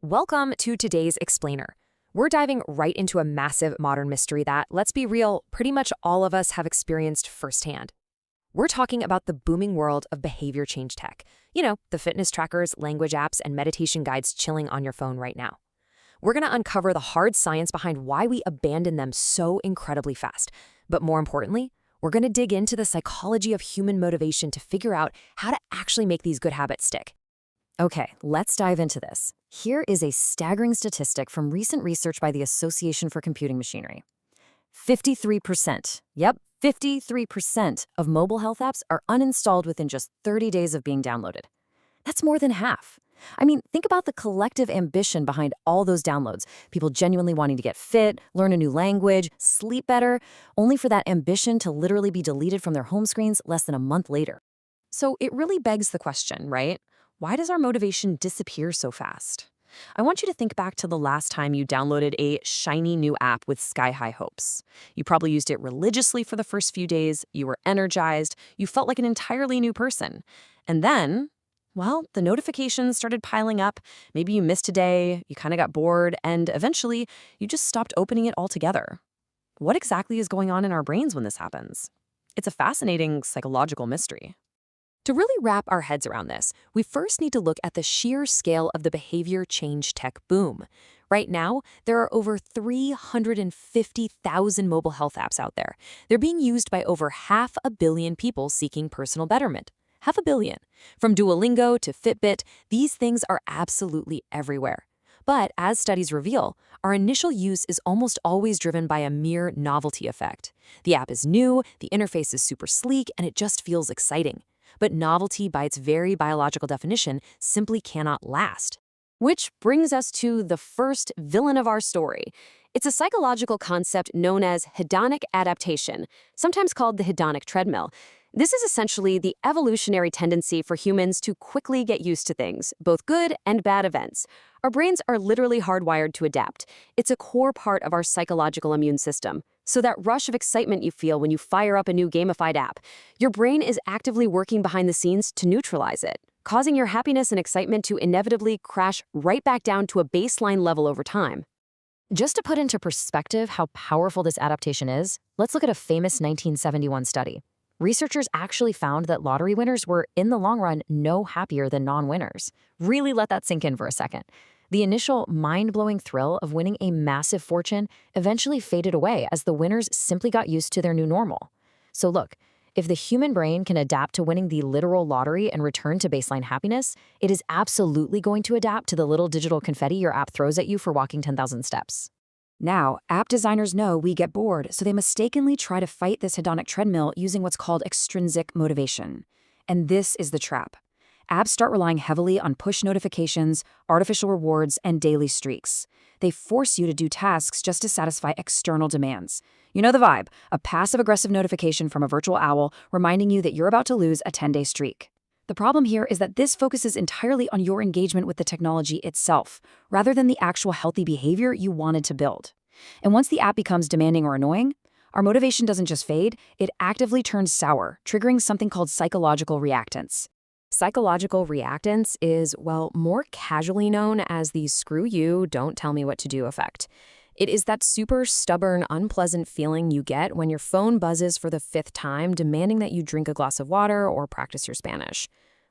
Welcome to today's Explainer. We're diving right into a massive modern mystery that, let's be real, pretty much all of us have experienced firsthand. We're talking about the booming world of behavior change tech. You know, the fitness trackers, language apps, and meditation guides chilling on your phone right now. We're going to uncover the hard science behind why we abandon them so incredibly fast. But more importantly, we're going to dig into the psychology of human motivation to figure out how to actually make these good habits stick. Okay, let's dive into this. Here is a staggering statistic from recent research by the Association for Computing Machinery. 53%, yep, 53% of mobile health apps are uninstalled within just 30 days of being downloaded. That's more than half. I mean, think about the collective ambition behind all those downloads. People genuinely wanting to get fit, learn a new language, sleep better, only for that ambition to literally be deleted from their home screens less than a month later. So it really begs the question, right? Why does our motivation disappear so fast? I want you to think back to the last time you downloaded a shiny new app with sky-high hopes. You probably used it religiously for the first few days, you were energized, you felt like an entirely new person. And then, well, the notifications started piling up, maybe you missed a day, you kind of got bored, and eventually you just stopped opening it altogether. What exactly is going on in our brains when this happens? It's a fascinating psychological mystery. To really wrap our heads around this, we first need to look at the sheer scale of the behavior change tech boom. Right now, there are over 350,000 mobile health apps out there. They're being used by over 500 million people seeking personal betterment. 500 million. From Duolingo to Fitbit, these things are absolutely everywhere. But as studies reveal, our initial use is almost always driven by a mere novelty effect. The app is new, the interface is super sleek, and it just feels exciting. But novelty, by its very biological definition, simply cannot last. Which brings us to the first villain of our story. It's a psychological concept known as hedonic adaptation, sometimes called the hedonic treadmill. This is essentially the evolutionary tendency for humans to quickly get used to things, both good and bad events. Our brains are literally hardwired to adapt. It's a core part of our psychological immune system. So that rush of excitement you feel when you fire up a new gamified app, your brain is actively working behind the scenes to neutralize it, causing your happiness and excitement to inevitably crash right back down to a baseline level over time. Just to put into perspective how powerful this adaptation is, let's look at a famous 1971 study. Researchers actually found that lottery winners were, in the long run, no happier than non-winners. Really let that sink in for a second. The initial mind-blowing thrill of winning a massive fortune eventually faded away as the winners simply got used to their new normal. So look, if the human brain can adapt to winning the literal lottery and return to baseline happiness, it is absolutely going to adapt to the little digital confetti your app throws at you for walking 10,000 steps. Now, app designers know we get bored, so they mistakenly try to fight this hedonic treadmill using what's called extrinsic motivation. And this is the trap. Apps start relying heavily on push notifications, artificial rewards, and daily streaks. They force you to do tasks just to satisfy external demands. You know the vibe, a passive-aggressive notification from a virtual owl reminding you that you're about to lose a 10-day streak. The problem here is that this focuses entirely on your engagement with the technology itself, rather than the actual healthy behavior you wanted to build. And once the app becomes demanding or annoying, our motivation doesn't just fade, it actively turns sour, triggering something called psychological reactance. Psychological reactance is, well, more casually known as the screw you, don't tell me what to do effect. It is that super stubborn, unpleasant feeling you get when your phone buzzes for the 5th time, demanding that you drink a glass of water or practice your Spanish.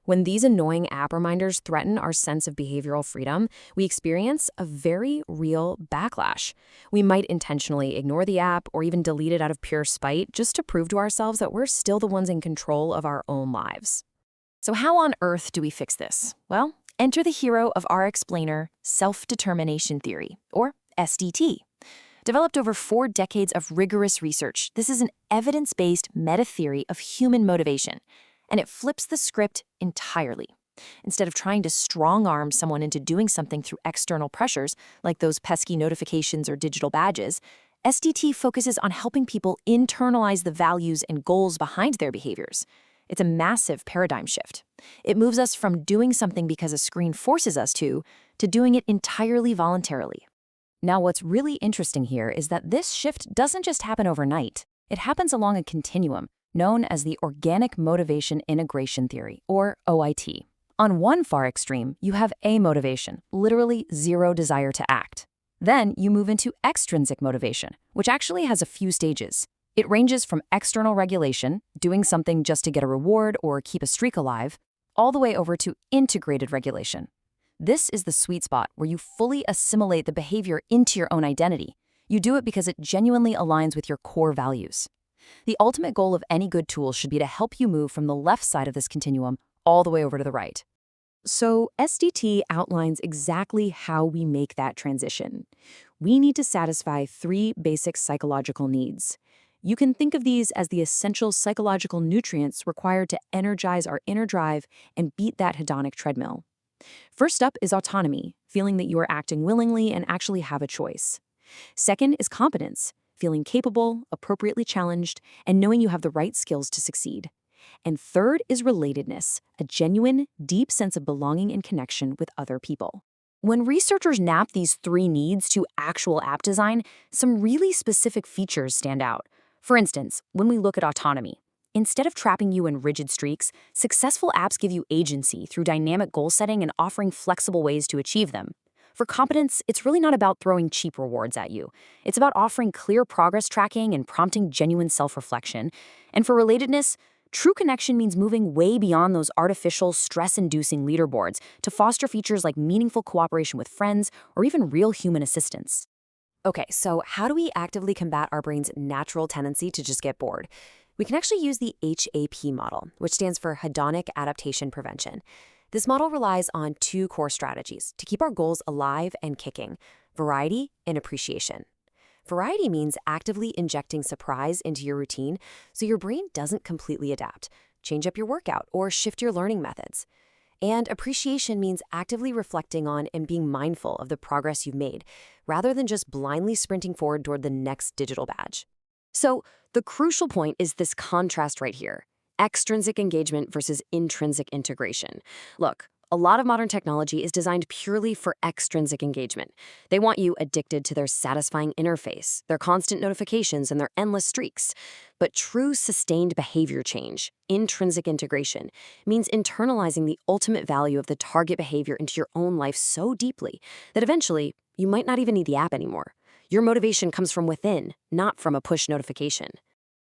When these annoying app reminders threaten our sense of behavioral freedom, we experience a very real backlash. We might intentionally ignore the app or even delete it out of pure spite just to prove to ourselves that we're still the ones in control of our own lives. So how on earth do we fix this? Well, enter the hero of our explainer, self-determination theory, or SDT. Developed over 4 decades of rigorous research, this is an evidence-based meta-theory of human motivation, and it flips the script entirely. Instead of trying to strong-arm someone into doing something through external pressures, like those pesky notifications or digital badges, SDT focuses on helping people internalize the values and goals behind their behaviors. It's a massive paradigm shift. It moves us from doing something because a screen forces us to doing it entirely voluntarily. Now, what's really interesting here is that this shift doesn't just happen overnight. It happens along a continuum known as the Organic Motivation Integration Theory, or OIT. On one far extreme, you have amotivation, literally zero desire to act. Then you move into extrinsic motivation, which actually has a few stages. It ranges from external regulation, doing something just to get a reward or keep a streak alive, all the way over to integrated regulation. This is the sweet spot where you fully assimilate the behavior into your own identity. You do it because it genuinely aligns with your core values. The ultimate goal of any good tool should be to help you move from the left side of this continuum all the way over to the right. So SDT outlines exactly how we make that transition. We need to satisfy 3 basic psychological needs. You can think of these as the essential psychological nutrients required to energize our inner drive and beat that hedonic treadmill. First up is autonomy, feeling that you are acting willingly and actually have a choice. Second is competence, feeling capable, appropriately challenged, and knowing you have the right skills to succeed. And third is relatedness, a genuine, deep sense of belonging and connection with other people. When researchers map these 3 needs to actual app design, some really specific features stand out. For instance, when we look at autonomy, instead of trapping you in rigid streaks, successful apps give you agency through dynamic goal setting and offering flexible ways to achieve them. For competence, it's really not about throwing cheap rewards at you. It's about offering clear progress tracking and prompting genuine self-reflection. And for relatedness, true connection means moving way beyond those artificial, stress-inducing leaderboards to foster features like meaningful cooperation with friends or even real human assistance. Okay, so how do we actively combat our brain's natural tendency to just get bored? We can actually use the HAP model, which stands for Hedonic Adaptation Prevention. This model relies on 2 core strategies to keep our goals alive and kicking: variety and appreciation. Variety means actively injecting surprise into your routine so your brain doesn't completely adapt. Change up your workout or shift your learning methods. And appreciation means actively reflecting on and being mindful of the progress you've made, rather than just blindly sprinting forward toward the next digital badge. So the crucial point is this contrast right here: extrinsic engagement versus intrinsic integration. Look, a lot of modern technology is designed purely for extrinsic engagement. They want you addicted to their satisfying interface, their constant notifications, and their endless streaks. But true sustained behavior change, intrinsic integration, means internalizing the ultimate value of the target behavior into your own life so deeply that eventually you might not even need the app anymore. Your motivation comes from within, not from a push notification.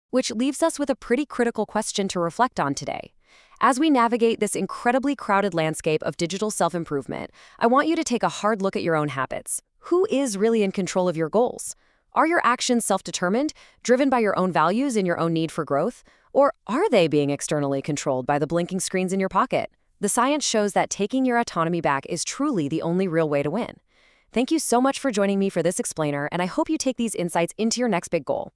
Which leaves us with a pretty critical question to reflect on today. As we navigate this incredibly crowded landscape of digital self-improvement, I want you to take a hard look at your own habits. Who is really in control of your goals? Are your actions self-determined, driven by your own values and your own need for growth? Or are they being externally controlled by the blinking screens in your pocket? The science shows that taking your autonomy back is truly the only real way to win. Thank you so much for joining me for this explainer, and I hope you take these insights into your next big goal.